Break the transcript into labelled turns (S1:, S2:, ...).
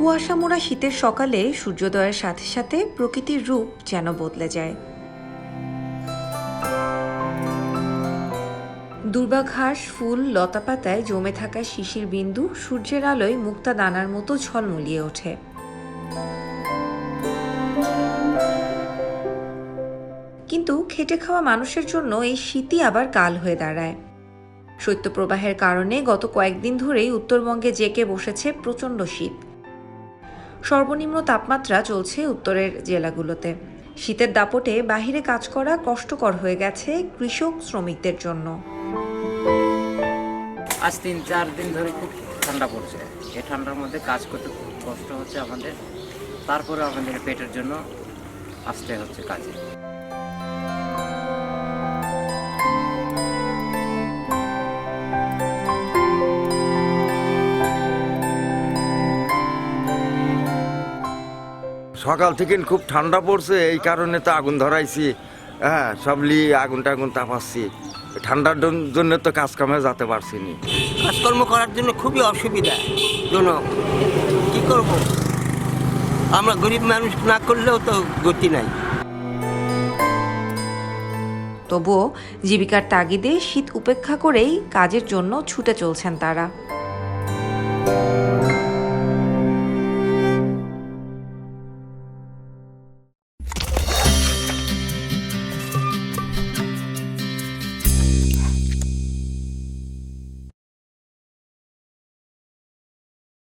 S1: কুয়াশামোড়া শীতের সকালে সূর্যোদয়ের সাথে সাথে প্রকৃতির রূপ যেন বদলে যায়। দুর্বা ঘাস, ফুল, লতাপাতায় জমে থাকা শিশির বিন্দু সূর্যের আলোয় মুক্তা দানার মতো ঝলমলিয়ে ওঠে। কিন্তু খেটে খাওয়া মানুষের জন্য এই শীতই আবার কাল হয়ে দাঁড়ায়। শৈত্যপ্রবাহের কারণে গত কয়েকদিন ধরেই উত্তরবঙ্গে জেঁকে বসেছে প্রচণ্ড শীত। সর্বনিম্ন তাপমাত্রা চলছে উত্তরের জেলাগুলোতে। শীতের দাপটে বাহিরে কাজ করা কষ্টকর হয়ে গেছে কৃষক শ্রমিকদের জন্য।
S2: আজ 3-4 দিন ধরে খুব ঠান্ডা পড়ছে। এই ঠান্ডার মধ্যে কাজ করতে খুব কষ্ট হচ্ছে আমাদের। তারপরে আমাদের পেটের জন্য আসতে হচ্ছে কাজে।
S3: সকাল থেকে খুব ঠান্ডা পড়ছে, এই কারণে তো আগুন ধরাইছি। হ্যাঁ, সবলি আগুন তাপাচ্ছি। ঠান্ডার জন্য তো কাজ কামে যেতে পারছি না।
S4: কাজকর্ম করার জন্য খুবই অসুবিধাজনক। কি করব, আমরা গরিব মানুষ, না করলেও তো গতি নাই।
S1: তবুও জীবিকার তাগিদে শীত উপেক্ষা করেই কাজের জন্য ছুটে চলছেন তারা।